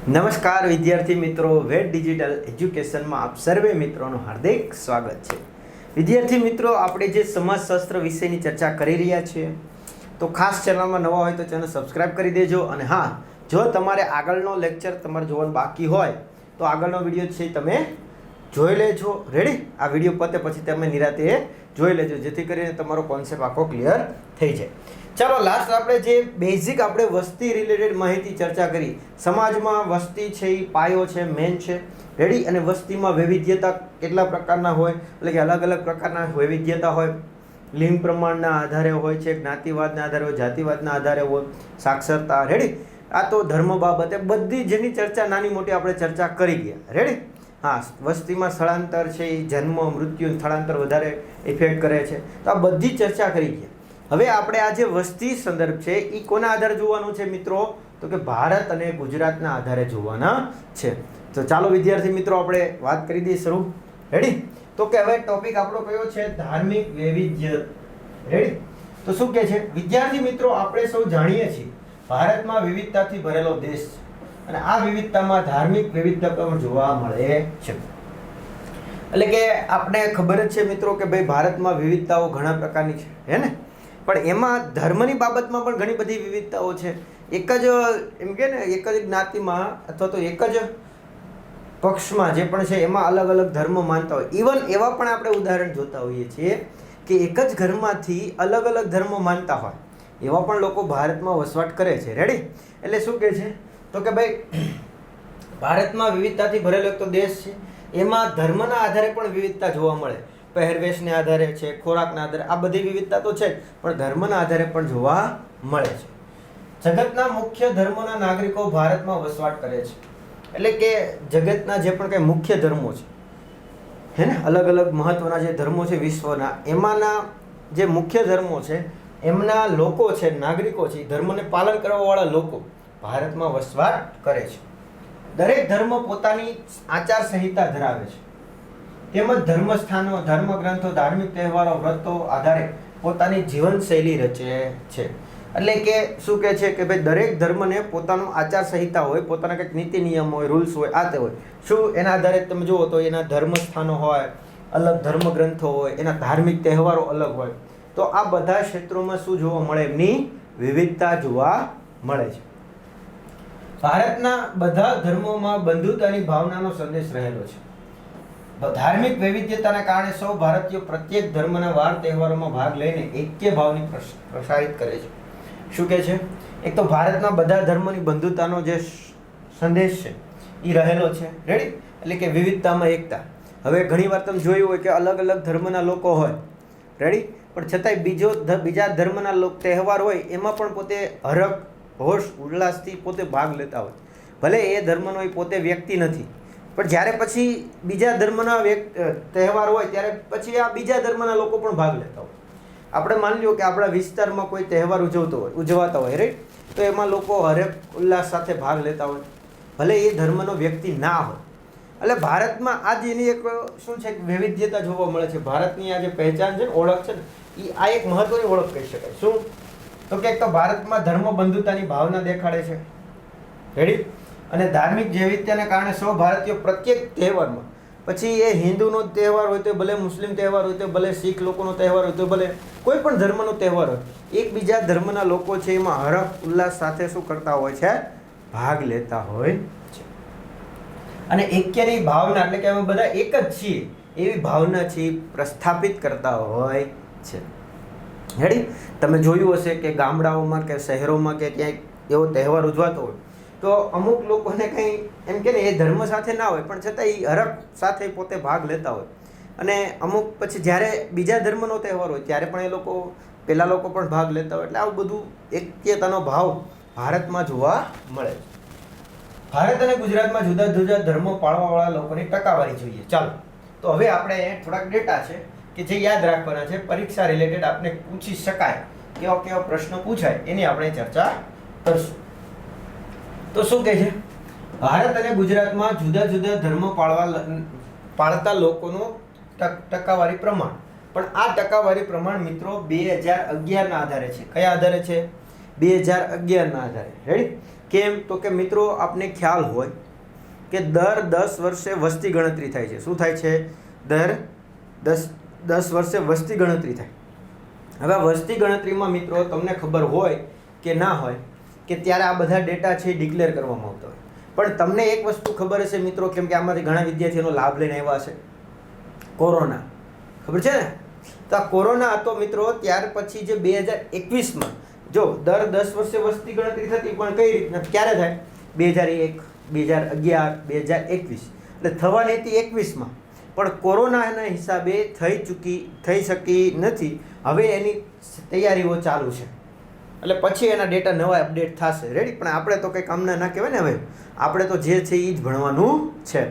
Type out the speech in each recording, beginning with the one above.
નમસ્કાર વિદ્યાર્થી મિત્રો, વેટ ડિજિટલ એજ્યુકેશનમાં આપ સર્વે મિત્રોનું હાર્દિક સ્વાગત છે. વિદ્યાર્થી મિત્રો, આપણે જે સમાજશાસ્ત્ર વિષયની ચર્ચા કરી રહ્યા છીએ, તો ખાસ ચેનલમાં નવા હોય તો ચેનલ સબસ્ક્રાઇબ કરી દેજો. અને હા, જો તમારે આગળનો લેક્ચર તમારે જોવાનું બાકી હોય તો આગળનો વિડીયો છે તમે જોઈ લેજો. રેડી? આ વિડીયો પતે પછી તમે નિરાતે જોઈ લેજો, જેથી કરીને તમારો કોન્સેપ્ટ આખો ક્લિયર થઈ જાય. ચાલો, લાસ્ટ આપણે જે બેઝિક આપણે વસ્તી રિલેટેડ માહિતી ચર્ચા કરી. સમાજમાં વસ્તી છે એ પાયો છે, મેન છે. રેડી? અને વસ્તીમાં વૈવિધ્યતા કેટલા પ્રકારના હોય, એટલે કે અલગ અલગ પ્રકારના વૈવિધ્યતા હોય. લિંગ પ્રમાણના આધારે હોય છે, જ્ઞાતિવાદના આધારે હોય, જાતિવાદના આધારે હોય, સાક્ષરતા. રેડી? આ તો ધર્મ બાબતે બધી જેની ચર્ચા નાની મોટી આપણે ચર્ચા કરી ગયા. રેડી? હા, વસ્તીમાં સ્થળાંતર છે એ જન્મ મૃત્યુ સ્થળાંતર વધારે ઇફેક્ટ કરે છે, તો આ બધી ચર્ચા કરી ગયા. હવે આપણે આ જે વસ્તી સંદર્ભ છે એ કોના આધારે જોવાનું છે મિત્રો? તો કે ભારત અને ગુજરાતના આધારે જોવાના છે. તો ચાલો વિદ્યાર્થી મિત્રો, આપણે વાત કરી દઈએ શરૂ. રેડી? તો કે હવે ટોપિક આપણો કયો છે? ધાર્મિક વૈવિધ્ય. રેડી? તો શું કે છે વિદ્યાર્થી મિત્રો? આપણે સૌ જાણીએ છીએ ભારતમાં વિવિધતાથી ભરેલો દેશ છે, અને આ વિવિધતામાં ધાર્મિક વૈવિધ્યતા પણ જોવા મળે છે. એટલે કે આપણે ખબર જ છે મિત્રો કે ભાઈ ભારતમાં વિવિધતાઓ ઘણા પ્રકારની છે, હે ને? પણ એમાં ધર્મની બાબતમાં પણ ઘણી બધી વિવિધતાઓ છે. એક જ એમ કે ને, એક જ જ્ઞાતિમાં અથવા તો એક જ પક્ષમાં જે પણ છે એમાં અલગ અલગ ધર્મ માનતા હોય. ઇવન એવા પણ આપણે ઉદાહરણ જોતા હોઈએ છીએ કે એક જ ઘરમાંથી અલગ અલગ ધર્મ માનતા હોય એવા પણ લોકો ભારતમાં વસવાટ કરે છે. રેડી? એટલે શું કહે છે? તો કે ભાઈ ભારતમાં વિવિધતાથી ભરેલો એક તો દેશ છે, એમાં ધર્મના આધારે પણ વિવિધતા જોવા મળે. પહેરવેશને આધારે છે, ખોરાકના આધારે, આ બધી વિવિધતા તો છે જ, પણ ધર્મના આધારે પણ જોવા મળે છે. જગતના મુખ્ય ધર્મોના નાગરિકો ભારતમાં વસવાટ કરે છે. એટલે કે જગતના જે પણ કંઈ મુખ્ય ધર્મો છે, હે ને, અલગ અલગ મહત્વના જે ધર્મો છે વિશ્વના, એમાંના જે મુખ્ય ધર્મો છે એમના લોકો છે, નાગરિકો છે, ધર્મને પાલન કરવાવાળા લોકો ભારતમાં વસવાટ કરે છે. દરેક ધર્મ પોતાની આચાર સંહિતા ધરાવે છે, તેમજ ધર્મસ્થાનો, ધર્મગ્રંથો, ધાર્મિક તહેવારો, વ્રતો આધારે પોતાની જીવનશૈલી રચે છે. એટલે કે શું કહે છે કે ભાઈ દરેક ધર્મને પોતાનું આચાર સંહિતા હોય, પોતાના કંઈક નીતિ નિયમ હોય, રૂલ્સ હોય, આ તે હોય. શું એના આધારે તમે જુઓ તો એના ધર્મસ્થાનો હોય, અલગ ધર્મગ્રંથો હોય, એના ધાર્મિક તહેવારો અલગ હોય. તો આ બધા ક્ષેત્રોમાં શું જોવા મળે? એમની વિવિધતા જોવા મળે છે. ભારતના બધા ધર્મોમાં બંધુતાની ભાવનાનો સંદેશ રહેલો છે. ધાર્મિક વૈવિધ્યતાના કારણે સૌ ભારતીયો પ્રત્યેક ધર્મના વાર તહેવારોમાં ભાગ લઈને એક્ય ભાવની પ્રસારિત કરે છે. શું કહે છે? એક તો ભારતના બધા ધર્મની બંધુતાનો જે સંદેશ છે એ રહેલો છે. રેડી? એટલે કે વિવિધતામાં એકતા. હવે ઘણીવાર તમે જોયું હોય કે અલગ અલગ ધર્મના લોકો હોય, રેડી, પણ છતાંય બીજા ધર્મના તહેવાર હોય એમાં પણ પોતે હરખ હોશ ઉલ્લાસથી પોતે ભાગ લેતા હોય. ભલે એ ધર્મનો એ પોતે વ્યક્તિ નથી, પણ જ્યારે પછી બીજા ધર્મના તહેવાર હોય ત્યારે પછી આ બીજા ધર્મના લોકો પણ ભાગ લેતા હોય. આપણે માની લો કે આપણા વિસ્તારમાં કોઈ તહેવાર ઉજવાતા હોય, રાઈટ, તો એમાં લોકો હરેક ઉલ્લાસ સાથે ભાગ લેતા હોય, ભલે એ ધર્મનો વ્યક્તિ ના હોય. એટલે ભારતમાં આ જ એની એક શું છે, વૈવિધ્યતા જોવા મળે છે. ભારતની આ જે પહેચાન છે ને, ઓળખ છે ને, એ આ એક મહત્વની ઓળખ કહી શકાય. શું? તો કે એક તો ભારતમાં ધર્મ બંધુતાની ભાવના દેખાડે છે. રેડી? અને ધાર્મિક વૈવિધ્યતાને કારણે સૌ ભારતીયો પ્રત્યેક તહેવારમાં, પછી એ હિન્દુનો તહેવાર હોય તો ભલે, મુસ્લિમ તહેવાર હોય તો ભલે, શીખ લોકોનો તહેવાર હોય તો ભલે, કોઈ પણ ધર્મનો તહેવાર હોય, એકબીજા ધર્મના લોકો છે એમાં હરખ ઉલ્લાસ સાથે શું કરતા હોય છે? ભાગ લેતા હોય છે. અને એક્યની ભાવના, એટલે કે અમે બધા એક જ છીએ એવી ભાવના છે પ્રસ્થાપિત કરતા હોય છે. રેડી? તમે જોયું હશે કે ગામડાઓમાં કે શહેરોમાં કે ક્યાંય એવો તહેવાર ઉજવાતો હોય તો અમુક લોકોને કંઈ એમ કે ને એ ધર્મ સાથે ના હોય, પણ છતાં એ હરખ સાથે પોતે ભાગ લેતા હોય. અને અમુક પછી જ્યારે બીજા ધર્મનો તહેવાર હોય ત્યારે પણ એ લોકો, પેલા લોકો પણ ભાગ લેતા હોય. એટલે આવું બધું એક્યતાનો ભાવ ભારતમાં જોવા મળે છે. ભારત અને ગુજરાતમાં જુદા જુદા ધર્મો પાળવાવાળા લોકોની ટકાવારી જોઈએ. ચાલો, તો હવે આપણે થોડાક ડેટા છે કે જે યાદ રાખવાના છે, પરીક્ષા રિલેટેડ આપણે પૂછી શકાય કેવા કેવા પ્રશ્નો પૂછાય એની આપણે ચર્ચા કરશું. તો શું કહે છે? ભારત અને ગુજરાતમાં જુદા જુદા ધર્મ પાળતા લોકોનું ટકાવારી પ્રમાણ. પણ આ ટકાવારી પ્રમાણ મિત્રો 2011ના આધારે છે. કયા આધારે છે? 2011ના આધારે. રેડી? કેમ? તો કે મિત્રો આપને ખ્યાલ હોય કે દર 10 વર્ષે વસ્તી ગણતરી થાય છે. શું થાય છે? દર 10 વર્ષે વસ્તી ગણતરી થાય. હવે વસ્તી ગણતરીમાં મિત્રો તમને ખબર હોય કે ના હોય કે ત્યારે આ બધા ડેટા છે ડિક્લેર કરવામાં આવતા હોય. પણ તમને એક વસ્તુ ખબર હશે મિત્રો, કેમ કે આમાંથી ઘણા વિદ્યાર્થીઓનો લાભ લઈને આવ્યા છે. કોરોના ખબર છે ને? તો આ કોરોના હતો મિત્રો, ત્યાર પછી જે 2021માં જો દર 10 વર્ષે વસ્તી ગણતરી થતી, પણ કઈ રીતના ક્યારે થાય? 2001, 2011, 2021. એટલે થવાની હતી 21માં, પણ કોરોનાના હિસાબે થઈ શકી નથી. હવે એની તૈયારીઓ ચાલુ છે, એટલે પછી એના ડેટા નવા અપડેટ થશે. રેડી? પણ આપણે તો કંઈ કામના ના કહેવાય ને. હવે આપણે તો જે છે એ જ ભણવાનું છે.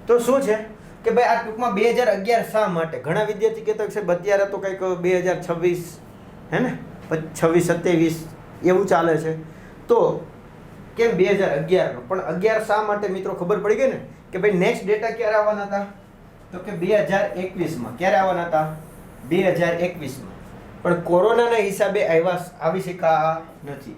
તો શું છે કે ભાઈ આ ટૂંકમાં 2011 શા માટે? ઘણા વિદ્યાર્થી કહેતા છે અત્યારે તો કંઈક 2026 હે ને, 26, 27 એવું ચાલે છે. તો કેમ 2011નો? પણ 11 શા માટે મિત્રો ખબર પડી ગઈ ને કે ભાઈ નેક્સ્ટ ડેટા ક્યારે આવવાના હતા? તો કે 2021માં. ક્યારે આવવાના હતા? 2021માં. પણ કોરોનાના હિસાબે આવી શક્યા નથી.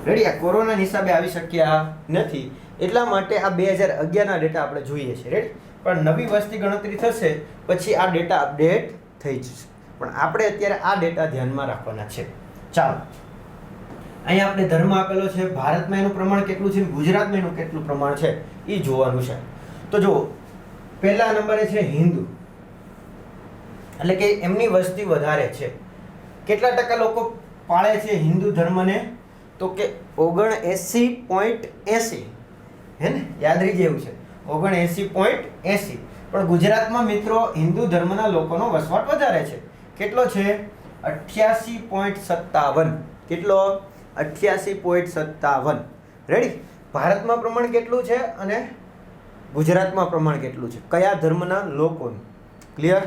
રેડી? આ કોરોના હિસાબે આવી શક્યા નથી, એટલા માટે આ 2011ના ડેટા આપણે જોઈએ છે. રેડી? પણ નવી વસ્તી ગણતરી થશે પછી આ ડેટા અપડેટ થઈ જશે. પણ આપણે અત્યારે આ ડેટા ધ્યાનમાં રાખવાના છે. ચાલો, અહીંયા આપણે ધર્મ આપેલો છે. ભારતમાં એનું પ્રમાણ કેટલું છે, ગુજરાતમાં એનું કેટલું પ્રમાણ છે એ જોવાનું છે. તો જો પહેલા નંબરે છે હિન્દુ, એટલે કે એમની વસ્તી વધારે છે. કેટલા ટકા લોકો પાળે છે હિન્દુ ધર્મને? તો કે 79.80. હે ને? યાદ રહી જાય એવું છે, 79.80. પણ ગુજરાતમાં મિત્રો હિન્દુ ધર્મના લોકોનો વસવાટ વધારે છે. કેટલો છે? 88.57. કેટલો? 88.57. રેડી? ભારતમાં પ્રમાણ કેટલું છે અને ગુજરાતમાં પ્રમાણ કેટલું છે કયા ધર્મના લોકોનું? ક્લિયર?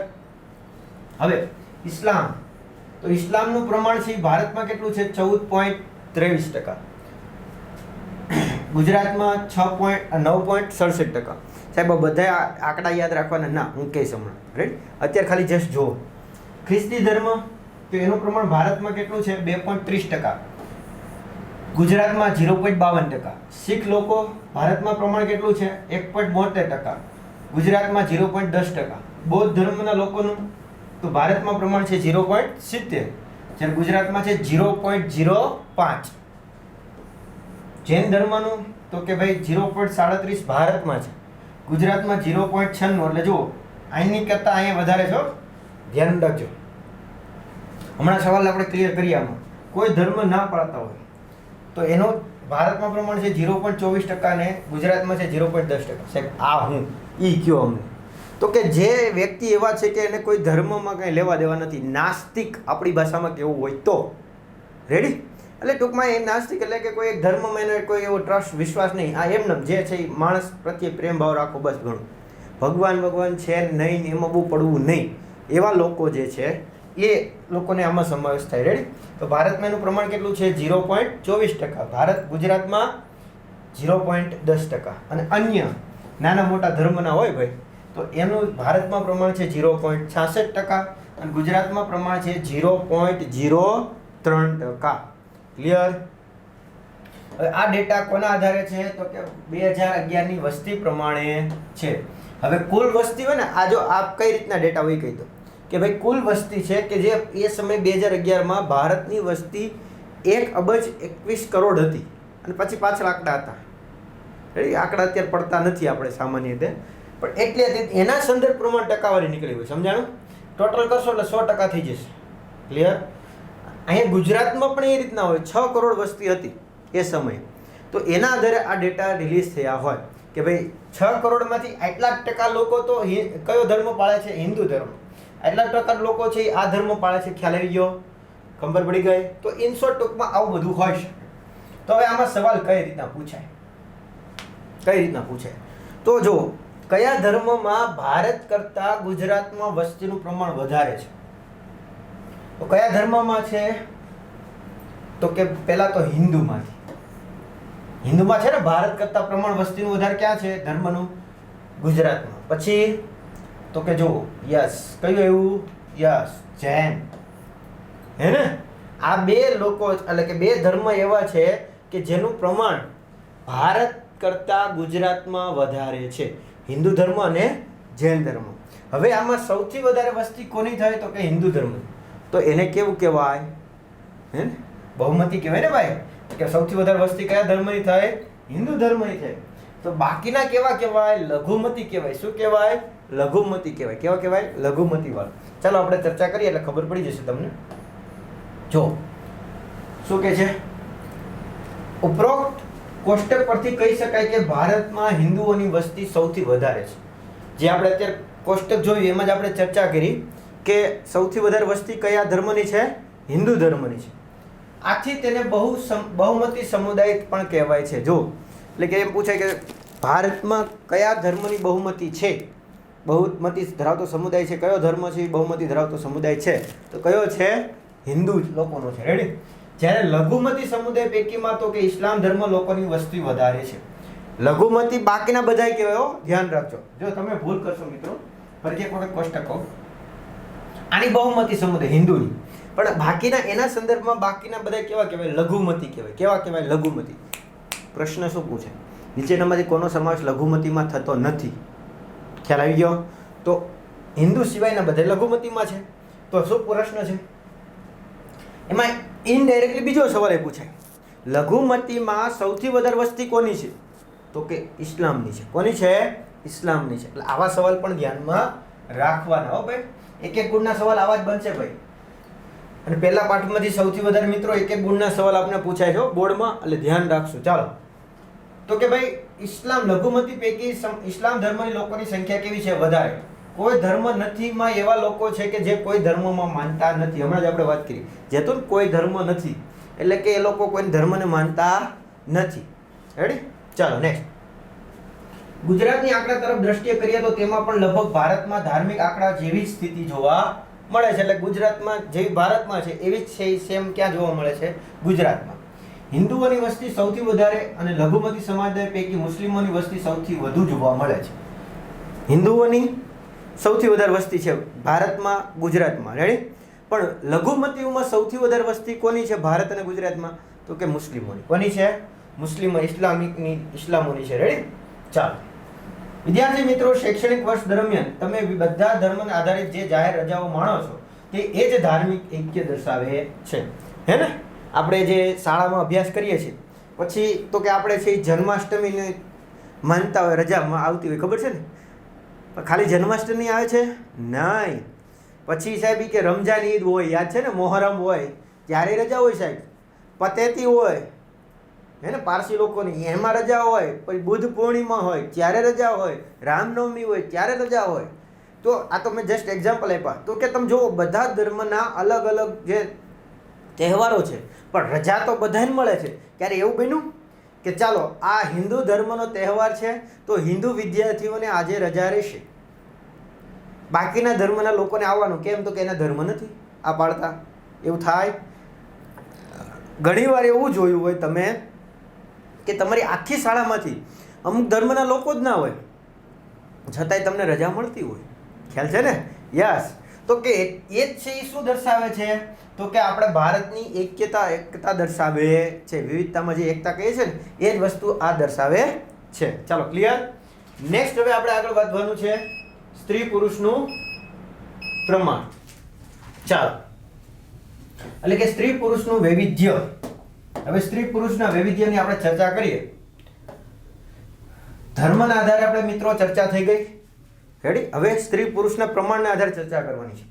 હવે ઇસ્લામ, તો ઇસ્લામનું પ્રમાણ છે ભારતમાં કેટલું છે? 14.23%. ગુજરાતમાં 9.67%. સાહેબ બધા આંકડા યાદ રાખવાના ના, હું કહીશ હમણાં. રાઈટ? અત્યારે ખાલી જસ્ટ જુઓ. ખ્રિસ્તી ધર્મ, તો એનું પ્રમાણ ભારતમાં કેટલું છે? 2.30%. ગુજરાતમાં 0.52%. શીખ લોકો ભારતમાં પ્રમાણ કેટલું છે? 1.72%. ગુજરાતમાં 0.10%. બૌદ્ધ ધર્મના લોકોનું તો ભારતમાં પ્રમાણ છે 0.70, જ્યારે ગુજરાતમાં છે 0.05. જૈન ધર્મનું તો કે ભાઈ 0.37 ભારતમાં છે, ગુજરાતમાં 0.96. એટલે જુઓ અહીંની કરતાં અહીંયા વધારે છો, ધ્યાન રાખજો. હમણાં સવાલ આપણે ક્લિયર કરીએ. આમાં કોઈ ધર્મ ના પાળતા હોય તો એનો ભારતમાં પ્રમાણ છે 0.24% ને ગુજરાતમાં છે 0.10%. સાહેબ આ હું ઈ કયો અમને? તો કે જે વ્યક્તિ એવા છે કે એને કોઈ ધર્મમાં કંઈ લેવા દેવા નથી, નાસ્તિક આપણી ભાષામાં કેવું હોય તો. રેડી? એટલે ટૂંકમાં એ નાસ્તિક એટલે કે કોઈ એક ધર્મમાં એને કોઈ એવો ટ્રસ્ટ, વિશ્વાસ નહીં. આ એમને જે છે એ માણસ પ્રત્યે પ્રેમ ભાવ રાખો, બસ ઘણું. ભગવાન છે નહીં, એમાં બહુ પડવું નહીં. એવા લોકો જે છે એ લોકોને આમાં સમાવેશ થાય. રેડી? તો ભારતમાં એનું પ્રમાણ કેટલું છે? 0.24%. ભારત ગુજરાતમાં 0.10%. અને અન્ય નાના મોટા ધર્મના હોય ભાઈ તો એનું ભારતમાં પ્રમાણ છે 0.66% અને ગુજરાતમાં પ્રમાણ છે 0.03%. ક્લિયર? હવે આ ડેટા કોના આધારે છે? તો કે 2011ની વસ્તી પ્રમાણે છે. હવે કુલ વસ્તી હોય ને, આ જો આ કઈ રીતના ડેટા હોય કહી દો કે ભાઈ કુલ વસ્તી છે કે જે એ સમયે 2011માં ભારતની વસ્તી 1.21 અબજ હતી અને પછી પાછળ આંકડા હતા. આંકડા અત્યારે પડતા નથી આપણે સામાન્ય રીતે, પણ એટલે એના સંદર્ભ પ્રમાણે ટકાવારી નીકળી હોય. સમજાણું? ટોટલ કરશો એટલે 100% થઈ જશે. ક્લિયર? અહીંયા ગુજરાતમાં પણ એ રીતના હોય, 6 કરોડ વસ્તી હતી એ સમયે, તો એના આધારે આ ડેટા રિલીઝ થયા હોય કે ભાઈ 6 કરોડમાંથી આટલા ટકા લોકો તો કયો ધર્મ પાળે છે? હિન્દુ ધર્મ. આટલા ટકા લોકો છે આ ધર્મ પાળે છે. ખ્યાલ આવી ગયો? ખબર પડી ગઈ? તો ઇન શોર્ટ ટૂંકમાં આવું બધું હોય શકે. તો હવે આમાં સવાલ કઈ રીતના પૂછાય? કઈ રીતના પૂછાય? તો જો કયા ધર્મમાં ભારત કરતા ગુજરાતમાં વસ્તીનું પ્રમાણ વધારે છે? તો કયા ધર્મમાં છે? તો કે પહેલા તો હિન્દુમાંથી. હિન્દુમાં છે ને ભારત કરતા પ્રમાણ વસ્તીનું વધારે ક્યાં છે? ધર્મનું ગુજરાતમાં. પછી તો કે જો યસ કયું એવું? યસ જૈન. હે ને? આ બે લોકો એટલે કે બે ધર્મ એવા છે કે જેનું પ્રમાણ ભારત કરતાં ગુજરાતમાં વધારે છે, હિન્દુ ધર્મ અને જૈન ધર્મ. હવે આમાં સૌથી વધારે વસ્તી કોની થાય તો કે હિન્દુ ધર્મ. તો એને કેવું કહેવાય? હે ને, બહુમતી કહેવાય ને ભાઈ, કે સૌથી વધારે વસ્તી કયા ધર્મની થાય? હિન્દુ ધર્મની થાય. તો બાકીના કેવા કહેવાય? લઘુમતી કહેવાય. શું કહેવાય? લઘુમતી કહેવાય. કેવા કહેવાય? લઘુમતી વાળા. ચાલો આપણે ચર્ચા કરીએ એટલે ખબર પડી જશે તમને. જો શું કહે છે, ઉપરોક્ત કોષ્ટક પરથી કહી શકાય કે ભારતમાં હિન્દુઓની વસ્તી સૌથી વધારે છે. જે આપણે અત્યારે કોષ્ટક જોયું એમાં જ આપણે ચર્ચા કરી કે સૌથી વધારે વસ્તી કયા ધર્મની છે? હિન્દુ ધર્મની છે. આથી તેને બહુમતી સમુદાય પણ કહેવાય છે. જો એટલે કે એમ પૂછાય કે ભારતમાં કયા ધર્મની બહુમતી છે? બહુમતી ધરાવતો સમુદાય છે કયો ધર્મ છે? બહુમતી ધરાવતો સમુદાય છે તો કયો છે? હિન્દુ લોકોનો છે. રેડી? જ્યારે લઘુમતી સમુદાય પૈકીમાં તો કે ઇસ્લામ ધર્મ લોકોની વસ્તી વધારે છે. લઘુમતી બાકીના બધાય કહેવાય. ધ્યાન રાખજો, જો તમે ભૂલ કરશો મિત્રો, ફરી એક વખત કોષ્ટક કહું, આની બહુમતી સમુદાય હિન્દુની, પણ બાકીના એના સંદર્ભમાં બાકીના બધા કેવા કહેવાય? લઘુમતી કહેવાય. કેવા કહેવાય? લઘુમતી. પ્રશ્ન શું પૂછે? નીચેનામાંથી કોનો સમાવેશ લઘુમતીમાં થતો નથી? ખ્યાલ આવી ગયો? તો હિન્દુ સિવાયના બધા લઘુમતીમાં છે. તો શું પ્રશ્ન છે એમાં? ઇનડાયરેક્ટલી બીજો સવાલ એ પૂછાય, લઘુમતીમાં સૌથી વધારે વસ્તી કોની છે? તો કે ઇસ્લામની છે. કોની છે? ઇસ્લામની છે. એટલે આવા સવાલ પણ ધ્યાનમાં રાખવાના હો ભાઈ. એક એક ગુણના સવાલ આવા જ બનશે ભાઈ. અને પહેલા પાઠમાંથી સૌથી વધારે મિત્રો એક એક ગુણના સવાલ આપણે પૂછાય છે બોર્ડમાં, એટલે ધ્યાન રાખશું. ચાલો, તો કે ભાઈ ઇસ્લામ લઘુમતી પૈકી ઇસ્લામ ધર્મની લોકોની સંખ્યા કેવી છે? વધારે. કોઈ ધર્મ નથીમાં એવા લોકો છે કે જે કોઈ ધર્મમાં માનતા નથી. હમણાં જ આપણે વાત કરી જેતું કોઈ ધર્મ નથી એટલે કે એ લોકો કોઈ ધર્મને માનતા નથી. રેડી? ચાલો નેક્સ્ટ. ગુજરાતની આંકડા તરફ દ્રષ્ટિએ કરીએ તો તેમાં પણ લગભગ ભારતમાં ધાર્મિક આંકડા જેવી જ સ્થિતિ જોવા મળે છે. એટલે ગુજરાતમાં જેવી ભારતમાં છે એવી જ છે સેમ ક્યાં જોવા મળે છે? ગુજરાતમાં. હિન્દુઓની વસ્તી સૌથી વધારે અને લઘુમતી સમાજ પૈકી મુસ્લિમોની વસ્તી સૌથી વધુ જોવા મળે છે. હિન્દુઓની સૌથી વધારે વસ્તી છે ભારતમાં, ગુજરાતમાં. રેડી? પણ લઘુમતીઓમાં સૌથી વધારે વસ્તી કોની છે ભારત અને ગુજરાતમાં? તો કે મુસ્લિમોની. કોની છે? મુસ્લિમો, ઇસ્લામોની છે. રેડી? ચાલો વિદ્યાર્થી મિત્રો, શૈક્ષણિક વર્ષ દરમિયાન તમે બધા ધર્મને આધારિત જે જાહેર રજાઓ માણો છો તે એ જ ધાર્મિક ઐક્ય દર્શાવે છે. હે ને? આપણે જે શાળામાં અભ્યાસ કરીએ છીએ પછી તો કે આપણે છે જન્માષ્ટમીને માનતા હોય, રજામાં આવતી હોય, ખબર છે ને? ખાલી જન્માષ્ટમી આવે છે? નહીં. પછી સાહેબ કે રમજાન ઈદ હોય, યાદ છે ને? મોહરમ હોય ત્યારે રજા હોય સાહેબ. પતેતી હોય, હે ને, પારસી લોકોની, એમાં રજા હોય. પછી બુદ્ધ પૂર્ણિમા હોય ત્યારે રજા હોય. રામનવમી હોય ત્યારે રજા હોય. તો આ તો મેં જસ્ટ એક્ઝામ્પલ આપ્યા. તો કે તમે જુઓ બધા ધર્મના અલગ અલગ જે તહેવારો છે પણ રજા તો બધાને મળે છે. ક્યારે એવું બન્યું કે ચાલો આ હિન્દુ ધર્મનો તહેવાર છે તો હિન્દુ વિદ્યાર્થીઓને આજે રજા રહેશે, બાકીના ધર્મના લોકોને આવવાનું કેમ? તો કે એના ધર્મ નથી આ પાડતા. એવું થાય. ઘણીવાર એવું જોયું હોય તમે કે તમારી આખી શાળામાંથી અમુક ધર્મના લોકો જ ના હોય છતાંય તમને રજા મળતી હોય. ખ્યાલ છે ને? યસ. તો કે એ જ છે એ શું દર્શાવે છે? તો કે આપણે ભારતની એકતા દર્શાવે છે. વિવિધતામાં જે એકતા કહીએ છે ને એ જ વસ્તુ આ દર્શાવે છે. ચાલો ક્લિયર? નેક્સ્ટ હવે આપણે આગળ વધવાનું છે સ્ત્રી પુરુષનું પ્રમાણ. ચાલો, એટલે કે સ્ત્રી પુરુષનું વૈવિધ્ય. હવે સ્ત્રી પુરુષના વૈવિધ્યની આપણે ચર્ચા કરીએ. ધર્મના આધારે આપણે મિત્રો ચર્ચા થઈ ગઈ. રેડી? હવે સ્ત્રી પુરુષના પ્રમાણના આધારે ચર્ચા કરવાની છે.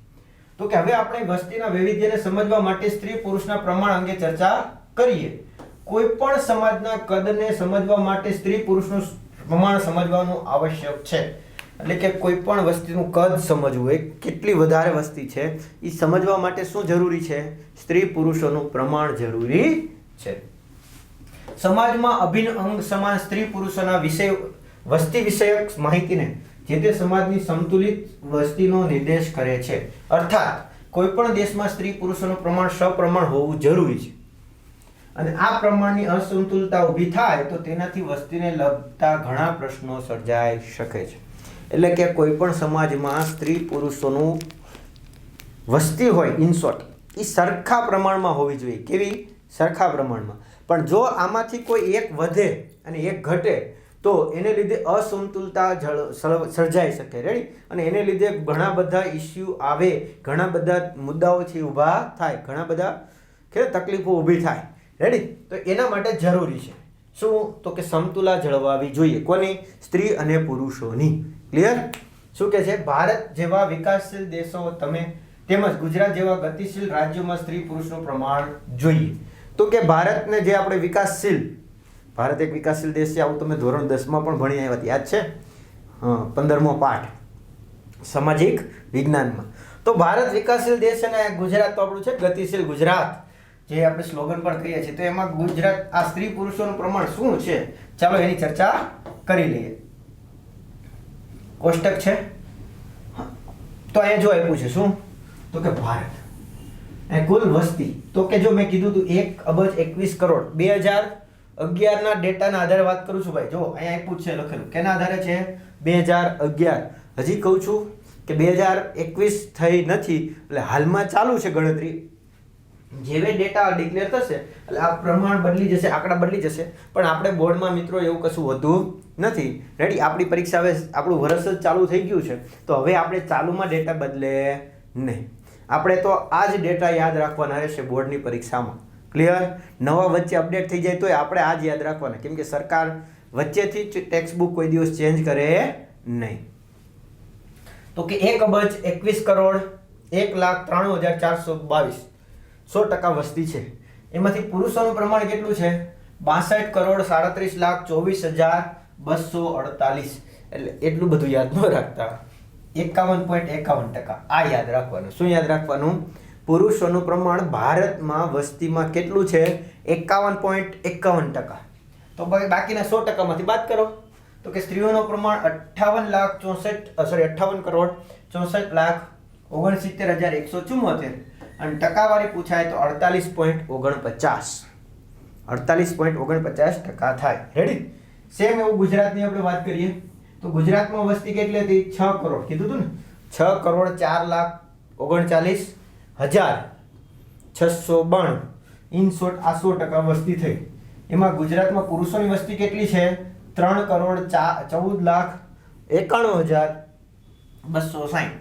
તો કે હવે આપણે વસ્તીના વૈવિધ્યને સમજવા માટે સ્ત્રી પુરુષના પ્રમાણ અંગે ચર્ચા કરીએ. કોઈ પણ સમાજના કદને સમજવા માટે સ્ત્રી પુરુષનું પ્રમાણ સમજવાનું આવશ્યક છે. એટલે કે કોઈ પણ વસ્તીનું કદ સમજવું હોય, કેટલી વધારે વસ્તી છે એ સમજવા માટે શું જરૂરી છે? સ્ત્રી પુરુષોનું પ્રમાણ જરૂરી છે. સમાજમાં અભિન્ન અંગ સમાન સ્ત્રી પુરુષોના વસ્તી વિષયક માહિતીને જે તે સમાજની સંતુલિત વસ્તીનો નિર્દેશ કરે છે. અર્થાત કોઈ પણ દેશમાં સ્ત્રી પુરુષોનું પ્રમાણ સપ્રમાણ હોવું જરૂરી છે. અને આ પ્રમાણની અસંતુલતા ઊભી થાય તો તેનાથી વસ્તીને લગતા ઘણા પ્રશ્નો સર્જાઈ શકે છે. એટલે કે કોઈ પણ સમાજમાં સ્ત્રી પુરુષોનું વસ્તી હોય, ઇન શોર્ટ એ સરખા પ્રમાણમાં હોવી જોઈએ. કેવી? સરખા પ્રમાણમાં. પણ જો આમાંથી કોઈ એક વધે અને એક ઘટે તો એને લીધે અસમતુલતા સર્જાઈ શકે. રેડી? અને એને લીધે ઘણા બધા ઇસ્યુ આવે, ઘણા બધા મુદ્દાઓથી ઊભા થાય, ઘણા બધા તકલીફો ઊભી થાય. રેડી? તો એના માટે જરૂરી છે શું? તો કે સમતુલા જળવાવી જોઈએ. કોની? સ્ત્રી અને પુરુષોની. ક્લિયર? શું કે છે? ભારત જેવા વિકાસશીલ દેશો તેમજ ગુજરાત જેવા ગતિશીલ રાજ્યોમાં સ્ત્રી પુરુષનું પ્રમાણ જોઈએ. તો કે ભારતને જે આપણે વિકાસશીલ, ભારત એક વિકાસશીલ દેશ છે. આવું તમે ધોરણ 10માં પણ ભણી આવ્યા, યાદ છે? 15મો પાઠ સામાજિક વિજ્ઞાનમાં. તો ભારત વિકાસશીલ દેશ છે ને ગુજરાત તો આપણું છે ગતિશીલ ગુજરાત, જે આપણે સ્લોગન પણ કહીએ છીએ. તો એમાં ગુજરાત આ સ્ત્રી પુરુષોનું પ્રમાણ શું છે? ચાલો એની ચર્ચા કરી લઈએ. કોષ્ટક છે તો અહીંયા જો આપ્યું છે શું? તો કે ભારત કુલ વસ્તી. તો કે જો મેં કીધું હતું 1,21 કરોડ 2011 ના ડેટાના આધારે વાત કરું છું ભાઈ. જો અહીંયા આપ્યું છે લખેલું, કેના આધારે છે? 2011. હજી કહું છું કે 2021 થઈ નથી, એટલે હાલમાં ચાલુ છે ગણતરી. જેવે ડેટા ડિક્લેર થશે એટલે આ પ્રમાણ બદલી જશે, આંકડા બદલી જશે. પણ આપણે બોર્ડમાં મિત્રો એવું કશું હોતું નથી. રેડી? આપણી પરીક્ષા હવે આપણું વર્ષ જ ચાલુ થઈ ગયું છે, તો હવે આપણે ચાલુમાં ડેટા બદલે નહીં. આપણે તો આ જ ડેટા યાદ રાખવાના રહેશે બોર્ડની પરીક્ષામાં. ક્લિયર? નવા વચ્ચે અપડેટ થઈ જાય તોય આપણે આ જ યાદ રાખવાના, કેમ કે સરકાર વચ્ચેથી જ ટેક્સ્ટ બુક કોઈ દિવસ ચેન્જ કરે નહીં. તો કે 1,21 કરોડ 1,93,422 100% વસ્તી છે. એમાંથી પુરુષોનું પ્રમાણ કેટલું છે? 62 કરોડ 37,24,248. એટલે એટલું બધું યાદ ન રાખતા, 51.51%. આ યાદ રાખવાનું. શું યાદ રાખવાનું? પુરુષોનું પ્રમાણ ભારતમાં વસ્તીમાં કેટલું છે? 51.51%. તો બાકીના 100%માંથી બાદ કરો. તો કે સ્ત્રીઓનું પ્રમાણ 58 કરોડ 64,69,174. અને ટકાવારી પૂછાય તો 48.49. 48.49% થાય. રેડી? સેમ એવું ગુજરાતની આપણે વાત કરીએ તો ગુજરાતમાં વસ્તી કેટલી હતી? 6 કરોડ કીધું હતું ને, 6,04,39,692. ઇન શોર્ટ આ 100% વસ્તી થઈ. એમાં ગુજરાતમાં પુરુષોની વસ્તી કેટલી છે? 3,14,91,260.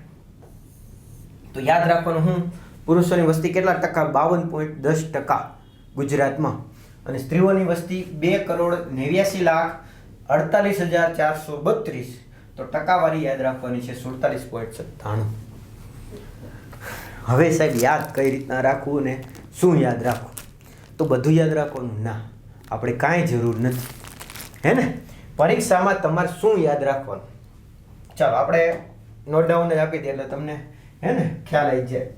તો યાદ રાખવાનું હું, પુરુષોની વસ્તી કેટલા ટકા? 52.10% ગુજરાતમાં. અને સ્ત્રીઓની વસ્તી 2,89,48,432. તો ટકાવારી યાદ રાખવાની છે 47.97. હવે સાહેબ યાદ કઈ રીતના રાખવું ને શું યાદ રાખવું? તો બધું યાદ રાખવાનું ના, આપણે કાંઈ જરૂર નથી. હે ને? પરીક્ષામાં તમારે શું યાદ રાખવાનું? ચાલો આપણે નોટ ડાઉન જ આપી દઈએ એટલે તમને હે ને ખ્યાલ આવી જાય.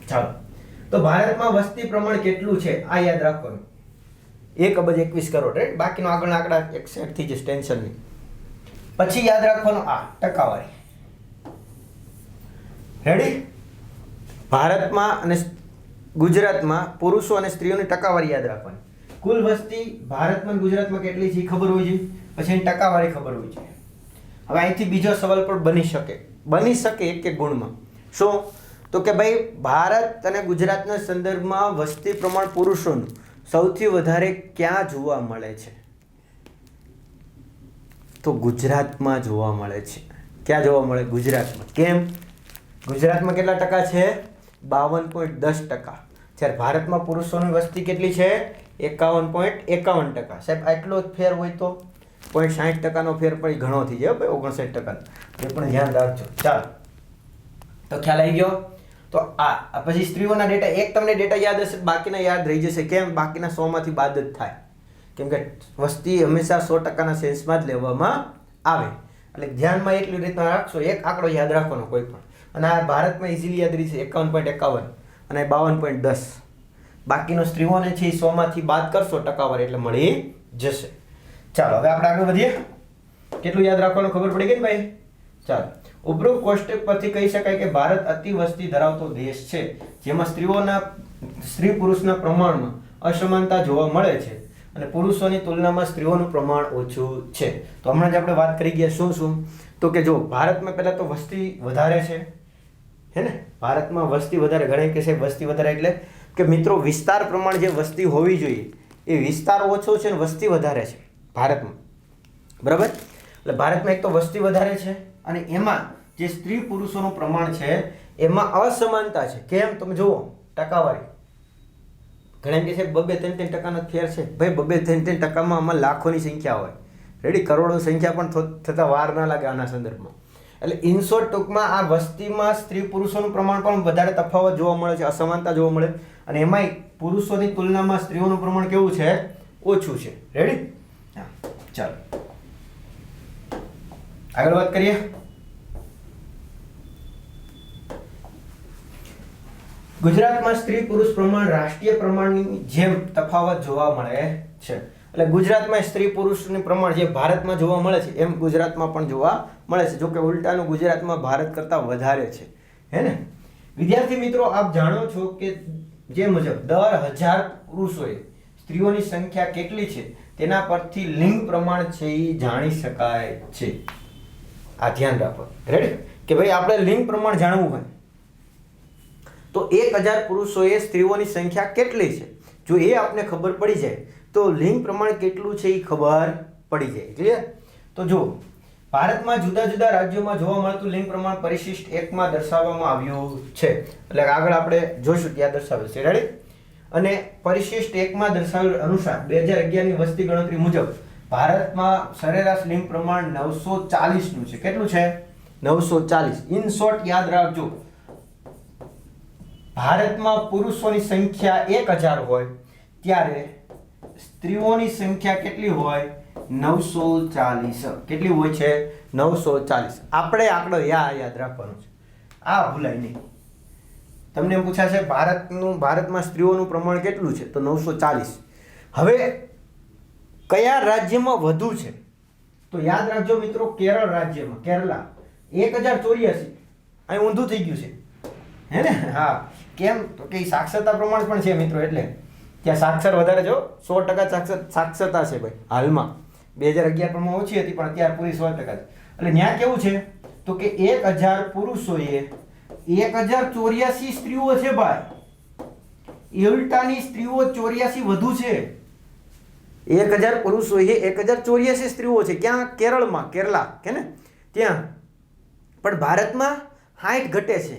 ચાલો, તો ભારતમાં વસ્તી પ્રમાણ કેટલું છે આ યાદ રાખવાનું. 1,21 કરોડ. રાઈટ? બાકીનો આગળના આંકડા એક સેટ થઈ જશે, ટેન્શન નહીં. પછી યાદ રાખવાનું આ ટકાવારી. રેડી? ભારતમાં અને ગુજરાતમાં પુરુષો અને સ્ત્રીઓની ટકાવારી યાદ રાખવાની. કુલ વસ્તી ભારતમાં અને ગુજરાતમાં કેટલી છે ખબર હોવી જોઈએ, પછી એની ટકાવારી ખબર હોવી જોઈએ. હવે અહીંથી બીજો સવાલ પણ બની શકે એક એક ગુણમાં. શું? તો કે ભાઈ ભારત અને ગુજરાતના સંદર્ભમાં વસ્તી પ્રમાણ પુરુષોનું સૌથી વધારે ક્યાં જોવા મળે છે? તો ગુજરાતમાં જોવા મળે છે. ક્યાં જોવા મળે? ગુજરાતમાં. કેમ? ગુજરાતમાં કેટલા ટકા છે? 52.10%. જ્યારે ભારતમાં પુરુષોની વસ્તી કેટલી છે? 51.51%. સાહેબ આટલો જ ફેર હોય તો 0.60%નો ફેર પણ ઘણો થઈ જાય ભાઈ, 59%. એ પણ ધ્યાન રાખજો. ચાલો, તો ખ્યાલ આવી ગયો. તો આ પછી સ્ત્રીઓના ડેટા, એક તમને ડેટા યાદ હશે, બાકીના યાદ રહી જશે. કેમ? બાકીના 100માંથી બાદ જ થાય, કેમ કે વસ્તી હંમેશા 100%ના સેન્સમાં જ લેવામાં આવે. એટલે ધ્યાનમાં એટલી રીતના રાખશો, એક આંકડો યાદ રાખવાનો કોઈ પણ. અને આ ભારતમાં ઇઝીલી યાદ રહી છે 51.51 અને 52.10. બાકીનો સ્ત્રીઓને છે 100માંથી બાદ કરશો ટકાવારી એટલે મળી જશે. ચાલો હવે આપણે આગળ વધીએ. કેટલું યાદ રાખવાનું ખબર પડી ગઈ ને ભાઈ? ચાલો, ઉપરોક્ત કોષ્ટક પરથી કહી શકાય કે ભારત અતિ વસ્તી ધરાવતો દેશ છે, જેમાં સ્ત્રી પુરુષના પ્રમાણમાં અસમાનતા જોવા મળે છે અને પુરુષોની તુલનામાં સ્ત્રીઓનું પ્રમાણ ઓછું છે. તો હમણાં જ આપણે વાત કરી ગયા શું. તો કે જો ભારતમાં પહેલા તો વસ્તી વધારે છે, હે ને? ભારતમાં વસ્તી વધારે, ઘણા કે સાહેબ વસ્તી વધારે એટલે કે મિત્રો વિસ્તાર પ્રમાણે જે વસ્તી હોવી જોઈએ એ વિસ્તાર ઓછો છે ને વસ્તી વધારે છે ભારતમાં, બરાબર? એટલે ભારતમાં એક તો વસ્તી વધારે છે અને એમાં જે સ્ત્રી પુરુષોનું પ્રમાણ છે એમાં અસમાનતા છે. કેમ? તમે જુઓ ટકાવારી, ઘણા એમ કે છે 2-3% ફેર છે. ભાઈ 2-3% આમાં લાખોની સંખ્યા હોય, રેડી, કરોડો સંખ્યા પણ થતા વાર ના લાગે આના સંદર્ભમાં. એટલે ઇન શોર્ટ ટૂંકમાં આ વસ્તીમાં સ્ત્રી પુરુષોનું પ્રમાણ પણ વધારે તફાવત જોવા મળે છે, અસમાનતા જોવા મળે. અને એમાંય પુરુષોની તુલનામાં સ્ત્રીઓનું પ્રમાણ કેવું છે? ઓછું છે. રેડી? હા, ચાલો આગળ વાત કરીએ. ગુજરાતમાં સ્ત્રી પુરુષ પ્રમાણ રાષ્ટ્રીય પ્રમાણની જેમ તફાવત જોવા મળે છે. એટલે ગુજરાતમાં સ્ત્રી પુરુષનું પ્રમાણ જે ભારતમાં જોવા મળે છે એમ ગુજરાતમાં પણ જોવા મળે છે. જોકે ઉલટાનું ગુજરાતમાં ભારત કરતાં વધારે છે, હે ને? વિદ્યાર્થી મિત્રો, આપ જાણો છો કે જે મુજબ દર 1000 પુરુષોએ સ્ત્રીઓની સંખ્યા કેટલી છે તેના પરથી લિંગ પ્રમાણ છે એ જાણી શકાય છે. આ ધ્યાન રાખો, રેડી? કે ભાઈ આપણે લિંગ પ્રમાણ જાણવું હોય તો 1000 પુરુષોએ સ્ત્રીઓની સંખ્યા કેટલી છે, જો એ આપને ખબર પડી જાય તો લિંગ પ્રમાણ કેટલું છે એ ખબર પડી જાય. ક્લિયર? તો જો ભારતમાં જુદા જુદા રાજ્યોમાં જોવા મળતું લિંગ પ્રમાણ પરિશિષ્ટ 1 માં દર્શાવવામાં આવ્યું છે. એટલે આગળ આપણે જોઈશું ત્યાં દર્શાવેલ છે. રેડી? અને પરિશિષ્ટ 1 માં દર્શાવેલ અનુસાર 2011 ની વસ્તી ગણતરી મુજબ ભારતમાં સરેરાશ લિંગ પ્રમાણ 940 નું છે. કેટલું છે? 940. ઇન શોર્ટ યાદ રાખજો, ભારતમાં પુરુષોની સંખ્યા 1000 હોય ત્યારે સ્ત્રીઓની સંખ્યા કેટલી હોય? 940. કેટલી હોય છે? 940. આપણે આંકડો યાદ રાખવાનો છે, આ ભૂલાય નહીં. તમને એમ પૂછાશે ભારતમાં સ્ત્રીઓનું પ્રમાણ કેટલું છે? તો 940. હવે કયા રાજ્યમાં વધુ છે? તો યાદ રાખજો મિત્રો, કેરળ રાજ્યમાં, કેરલા 1084. અહીં ઊંધું થઈ ગયું છે, હે ને? હા, કેમ? તો કે સાક્ષરતા પ્રમાણ પણ છે મિત્રો, એટલે ત્યાં સાક્ષર વધારે, જો 100% સાક્ષરતા છે ભાઈ હાલમાં. 2011 પ્રમાણે ઓછી હતી પણ અત્યારે પૂરી 100% છે. એટલે ત્યાં કેવું છે તો કે 1000 પુરુષોએ 1084 સ્ત્રીઓ છે ભાઈ. ઉલટાની સ્ત્રીઓ 84 વધુ છે. 1000 પુરુષોએ 1084 સ્ત્રીઓ છે. ક્યાં? કેરળમાં, કેરલા, કે ને ત્યાં. પણ ભારતમાં 60 ઘટે છે.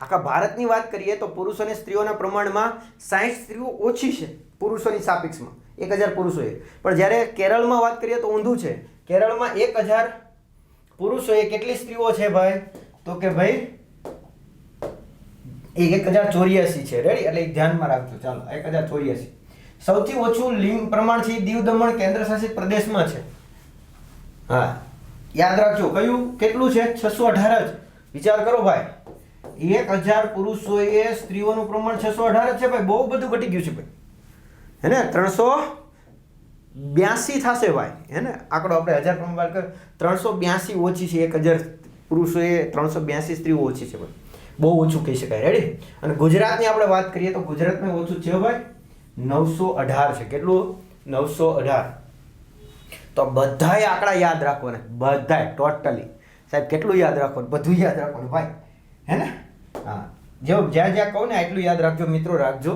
આખા ભારતની વાત કરીએ તો પુરુષો અને સ્ત્રીઓના પ્રમાણમાં 60 સ્ત્રીઓ ઓછી છે પુરુષોની સાપેક્ષમાં 1000 પુરુષોએ. પણ જ્યારે કેરળમાં વાત કરીએ તો ઊંધું છે. કેરળમાં 1000 પુરુષોએ કેટલી સ્ત્રીઓ છે ભાઈ? તો કે ભાઈ 1084 છે. રેડી? એટલે ધ્યાનમાં રાખજો. ચાલો, 1084. સૌથી ઓછું લિંગ પ્રમાણ છે દીવ દમણ કેન્દ્ર શાસિત પ્રદેશમાં છે. હા, યાદ રાખજો. કયું? કેટલું છે? 618 જ. વિચાર કરો ભાઈ, 1000 પુરુષોએ સ્ત્રીઓનું પ્રમાણ 618 છે ભાઈ. બહુ બધું ઘટી ગયું છે ભાઈ, હે ને? 382 થશે ભાઈ, હે ને? આંકડો આપણે 1000 પ્રમાણ 382 ઓછી છે. 1000 પુરુષોએ 382 સ્ત્રીઓ ઓછી છે ભાઈ. બહુ ઓછું કહી શકાય. રેડી? અને ગુજરાતની આપણે વાત કરીએ તો ગુજરાતમાં ઓછું છે ભાઈ, 918 છે. કેટલું? 918. તો બધાય આંકડા યાદ રાખવાના, બધાય ટોટલી. સાહેબ કેટલું યાદ રાખવાનું? બધું યાદ રાખવાનું ભાઈ, હે ને? હા, જો જ્યાં જ્યાં કહું ને એટલું યાદ રાખજો મિત્રો, રાખજો.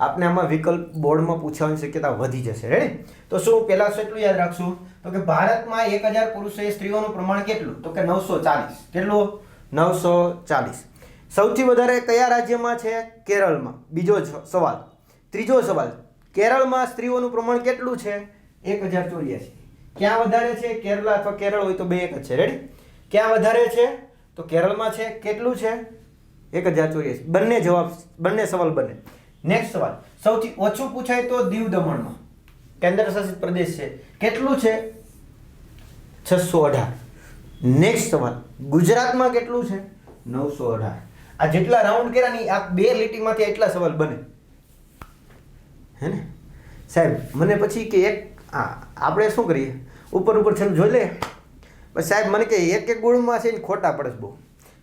આપને આમાં વિકલ્પ બોર્ડમાં પૂછવાની શક્યતા વધી જશે. રેડી? તો શું પહેલા એટલું યાદ રાખશું તો કે ભારતમાં 1000 પુરુષોએ સ્ત્રીઓનું પ્રમાણ કેટલું? તો કે 940. કેટલું? 940. સૌથી વધારે કયા રાજ્યમાં છે? કેરળમાં. બીજો સવાલ. ત્રીજો સવાલ, કેરળમાં સ્ત્રીઓનું પ્રમાણ કેટલું છે? 1084. ક્યાં વધારે છે? કેરલા અથવા કેરળ હોય તો બે એક જ છે. રેડી? ક્યાં વધારે છે? તો કેરળમાં છે. કેટલું છે? 1084. બંને જવાબ, બંને સવાલ બને. નેક્સ્ટ સવાલ, સૌથી ઓછું પૂછાય તો દીવ દમણમાં, કેન્દ્ર શાસિત પ્રદેશ છે. કેટલું છે? 618. નેક્સ્ટ સવાલ, ગુજરાતમાં કેટલું છે? 918. આ જેટલા રાઉન્ડ કર્યા ની આ બે લીટીમાંથી એટલા સવાલ બને, હે ને સાહેબ? મને પછી કે એક આપણે શું કરીએ, ઉપર છેલ્લું જોઈ લે. બસ સાહેબ મને કે એક ગુણમાં છે ને ખોટા પડે બહુ.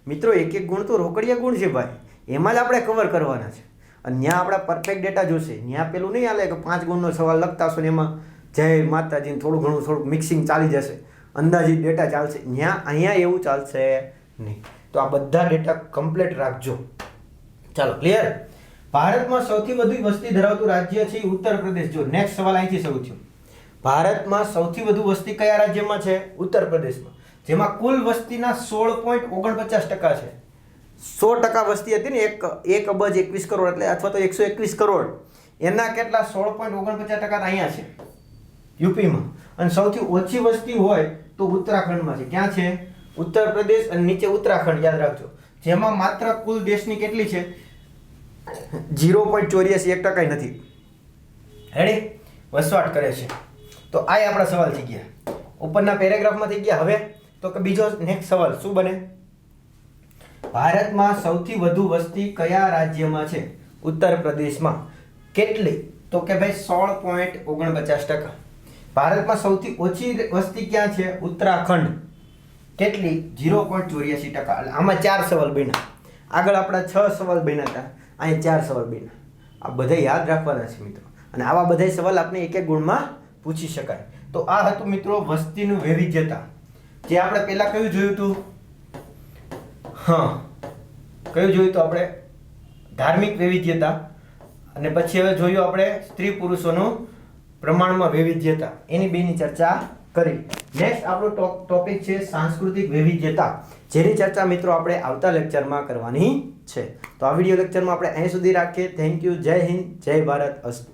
મિત્રો, એક ગુણ તો રોકડિયા ગુણ છે ભાઈ, એમાં જ આપણે કવર કરવાના છે. અને ત્યાં આપણા પરફેક્ટ ડેટા જોશે. ત્યાં પેલું નહીં હાલે કે 5 ગુણનો સવાલ લખતા હશો ને એમાં જય માતાજી થોડું મિક્સિંગ ચાલી જશે, અંદાજિત ડેટા ચાલશે. અહીંયા એવું ચાલશે નહીં. તો આ બધા ડેટા કમ્પ્લીટ રાખજો. ચાલો ક્લિયર. ભારતમાં સૌથી વધુ વસ્તી ધરાવતું રાજ્ય છે ઉત્તર પ્રદેશ. જો નેક્સ્ટ સવાલ અહીંથી શરૂ થયો. ભારતમાં સૌથી વધુ વસ્તી કયા રાજ્યમાં છે? ઉત્તર પ્રદેશમાં. જેમાં કુલ વસ્તીના 16.49% છે. 100% વસ્તી હતી ને 1 અબજ 21 કરોડ એટલે અથવા તો 121 કરોડ, એના કેટલા 16.49% અહીંયા છે યુપીમાં. અને સૌથી ઓછી વસ્તી હોય તો ઉત્તરાખંડમાં છે. ક્યાં છે? ઉત્તર પ્રદેશ અને નીચે ઉત્તરાખંડ, યાદ રાખજો. જેમાં માત્ર કુલ દેશની કેટલી છે? 0.84% નથી. રેડી? વસવાટ કરે છે. તો આ આપણા સવાલ થઈ ગયા, ઉપરના પેરેગ્રાફમાં થઈ ગયા. હવે તો કે બીજો નેક્સ્ટ સવાલ શું બને? ભારતમાં સૌથી વધુ વસ્તી કયા રાજ્યમાં છે? ઉત્તર પ્રદેશમાં. કેટલી? તો કે ભાઈ 16.49%. ભારતમાં સૌથી ઓછી વસ્તી ક્યાં છે? ઉત્તરાખંડ. કેટલી? 0.84%. આમાં 4 સવાલ બન્યા. આગળ આપણા 6 સવાલ બન્યા હતા, અહીં 4 સવાલ બન્યા. આ બધા યાદ રાખવાના છે મિત્રો, અને આવા બધા સવાલ આપણે એક એક ગુણમાં પૂછી શકાય. તો આ હતું મિત્રો વસ્તીનું વૈવિધ્યતા. જે આપણે પહેલા કયું જોયું હતું? કયું જોયું હતું આપણે? ધાર્મિક વૈવિધ્યતા. અને પછી હવે જોયું આપણે સ્ત્રી પુરુષોનું પ્રમાણમાં વૈવિધ્યતા. એની બેની ચર્ચા કરી. નેક્સ્ટ આપણો ટોપિક છે સાંસ્કૃતિક વૈવિધ્યતા, જેની ચર્ચા મિત્રો આપણે આવતા લેક્ચરમાં કરવાની છે. તો આ વિડિયો લેક્ચરમાં આપણે અહીં સુધી રાખીએ. Thank you. જય હિન્દ, જય ભારત. અસ્તુ.